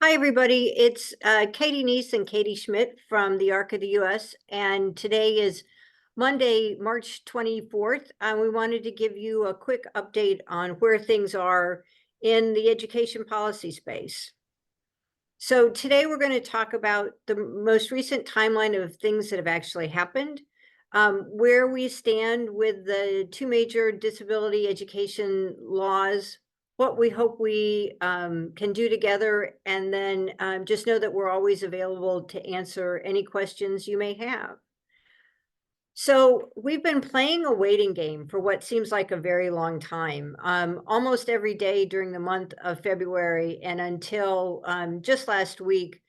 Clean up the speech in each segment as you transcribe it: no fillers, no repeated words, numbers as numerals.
Hi, everybody. It's Katie Neese and Katie Schmidt from the ARC of the US, and today is Monday, March 24th. And we wanted to give you a quick update on where things are in the education policy space. So today we're going to talk about the most recent timeline of things that have actually happened, where we stand with the two major disability education laws, what we hope we can do together, and then just know that we're always available to answer any questions you may have. So we've been playing a waiting game for what seems like a very long time, almost every day during the month of February and until just last week.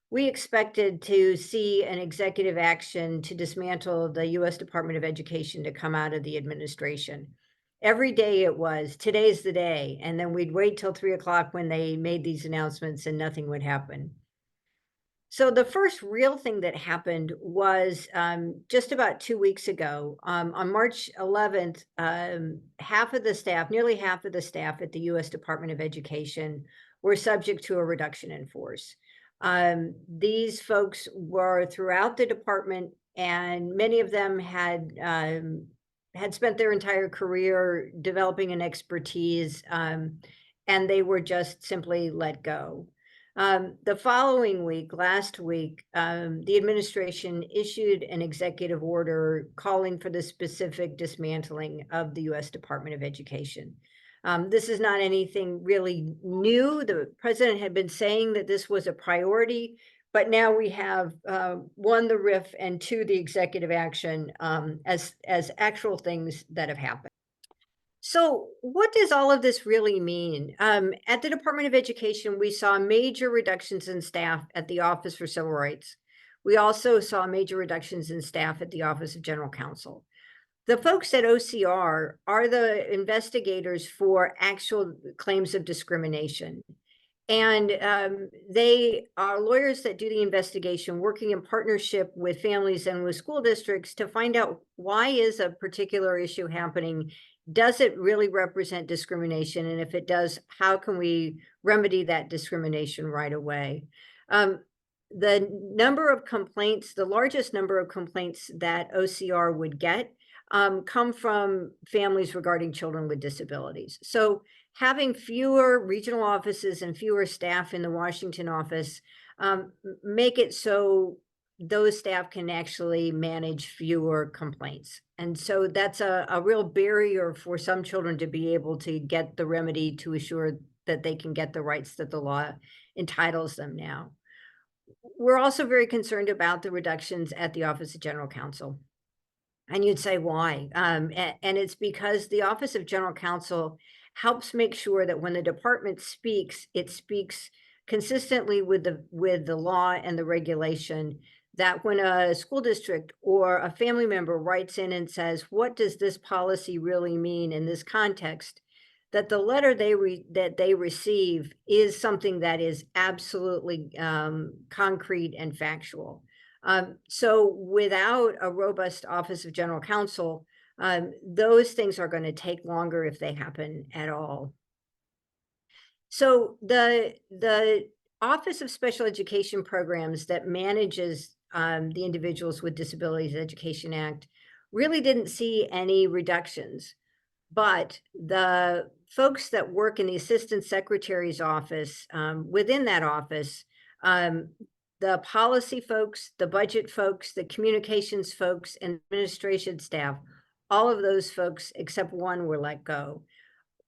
We expected to see an executive action to dismantle the US Department of Education to come out of the administration. Every day it was, today's the day. And then we'd wait till 3 o'clock when they made these announcements and nothing would happen. So the first real thing that happened was just about 2 weeks ago. On March 11th, half of the staff, nearly half of the staff at the US Department of Education were subject to a reduction in force. These folks were throughout the department, and many of them had spent their entire career developing an expertise, and they were just simply let go. The following week, last week, the administration issued an executive order calling for the specific dismantling of the US Department of Education. This is not anything really new. The president had been saying that this was a priority, but now we have one, the RIF, and two, the executive action as actual things that have happened. So, what does all of this really mean? At the Department of Education, we saw major reductions in staff at the Office for Civil Rights. We also saw major reductions in staff at the Office of General Counsel. The folks at OCR are the investigators for actual claims of discrimination. And they are lawyers that do the investigation, working in partnership with families and with school districts to find out why is a particular issue happening. Does it really represent discrimination? And if it does, how can we remedy that discrimination right away? The number of complaints, the largest number of complaints that OCR would get come from families regarding children with disabilities. So having fewer regional offices and fewer staff in the Washington office make it so those staff can actually manage fewer complaints. And so that's a real barrier for some children to be able to get the remedy to assure that they can get the rights that the law entitles them now. We're also very concerned about the reductions at the Office of General Counsel. And you'd say, why? And it's because the Office of General Counsel helps make sure that when the department speaks, it speaks consistently with the law and the regulation, that when a school district or a family member writes in and says, what does this policy really mean in this context, that the letter that they receive is something that is absolutely concrete and factual. So without a robust Office of General Counsel, those things are going to take longer if they happen at all. So the Office of Special Education Programs that manages the Individuals with Disabilities Education Act really didn't see any reductions. But the folks that work in the Assistant Secretary's office, within that office, the policy folks, the budget folks, the communications folks, and administration staff, all of those folks except one were let go.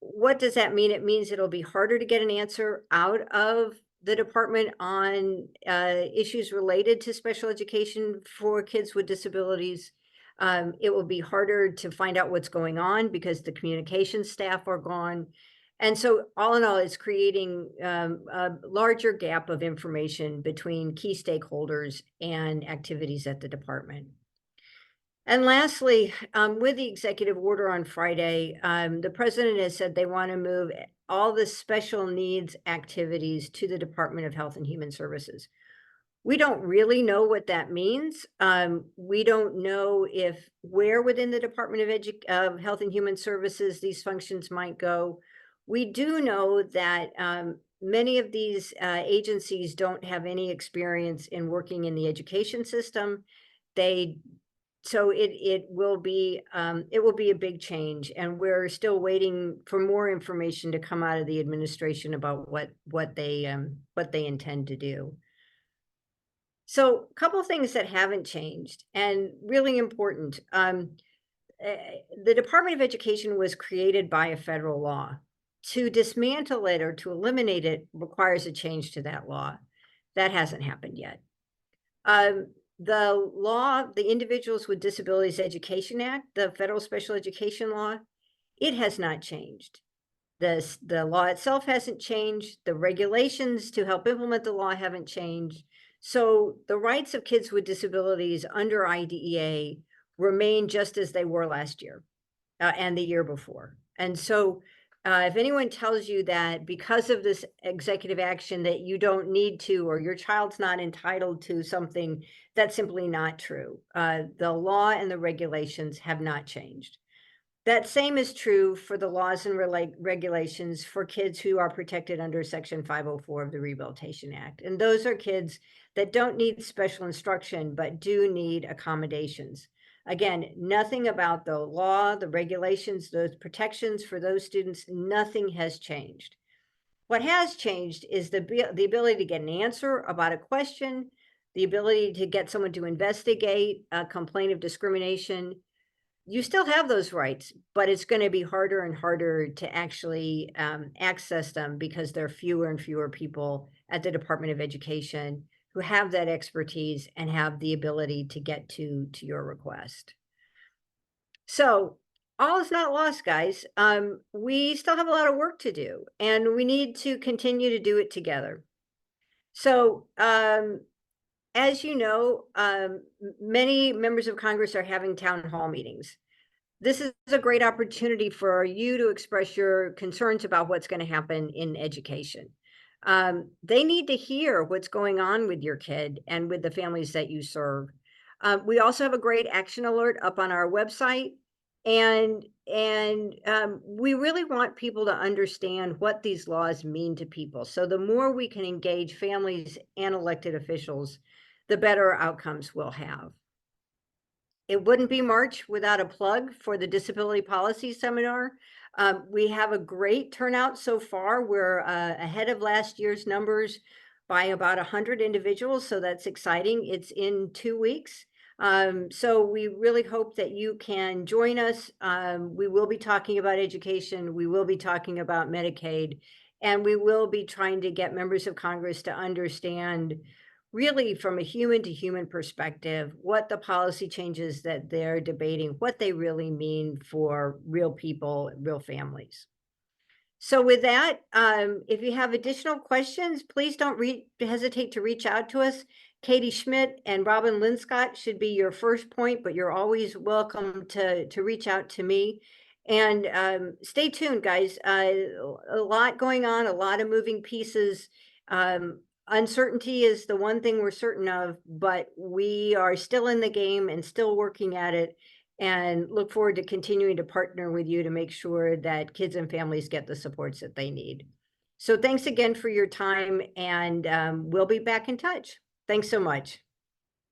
What does that mean? It means it'll be harder to get an answer out of the department on issues related to special education for kids with disabilities. It will be harder to find out what's going on because the communications staff are gone. And so all in all, it's creating a larger gap of information between key stakeholders and activities at the department. And lastly, with the executive order on Friday, the president has said they want to move all the special needs activities to the Department of Health and Human Services. We don't really know what that means. We don't know where within the Department of Health and Human Services these functions might go. We do know that many of these agencies don't have any experience in working in the education system. They so it will be a big change, and we're still waiting for more information to come out of the administration about what they intend to do. So, a couple of things that haven't changed and really important. The Department of Education was created by a federal law. To dismantle it or to eliminate it requires a change to that law. That hasn't happened yet. The law, the Individuals with Disabilities Education Act, the federal special education law, it has not changed. The law itself hasn't changed. The regulations to help implement the law haven't changed. So the rights of kids with disabilities under IDEA remain just as they were last year and the year before. And so if anyone tells you that because of this executive action that you don't need to, or your child's not entitled to something, that's simply not true. The law and the regulations have not changed. That same is true for the laws and regulations for kids who are protected under Section 504 of the Rehabilitation Act. And those are kids that don't need special instruction, but do need accommodations. Again, nothing about the law, the regulations, those protections for those students, nothing has changed. What has changed is the ability to get an answer about a question, the ability to get someone to investigate a complaint of discrimination. You still have those rights, but it's going to be harder and harder to actually access them because there are fewer and fewer people at the Department of Education who have that expertise and have the ability to get to your request. So all is not lost, guys. We still have a lot of work to do, and we need to continue to do it together. So as you know, many members of Congress are having town hall meetings. This is a great opportunity for you to express your concerns about what's going to happen in education. They need to hear what's going on with your kid and with the families that you serve. We also have a great action alert up on our website, and we really want people to understand what these laws mean to people. So the more we can engage families and elected officials, the better outcomes we'll have. It wouldn't be March without a plug for the Disability Policy Seminar. We have a great turnout so far. We're ahead of last year's numbers by about 100 individuals, so that's exciting. It's in 2 weeks. So we really hope that you can join us. We will be talking about education. We will be talking about Medicaid, and we will be trying to get members of Congress to understand really from a human to human perspective, what the policy changes that they're debating, what they really mean for real people, real families. So with that, if you have additional questions, please don't hesitate to reach out to us. Katie Schmidt and Robin Linscott should be your first point, but you're always welcome to reach out to me. And stay tuned, guys. A lot going on, a lot of moving pieces. Uncertainty is the one thing we're certain of, but we are still in the game and still working at it, and look forward to continuing to partner with you to make sure that kids and families get the supports that they need. So thanks again for your time, and we'll be back in touch. Thanks so much.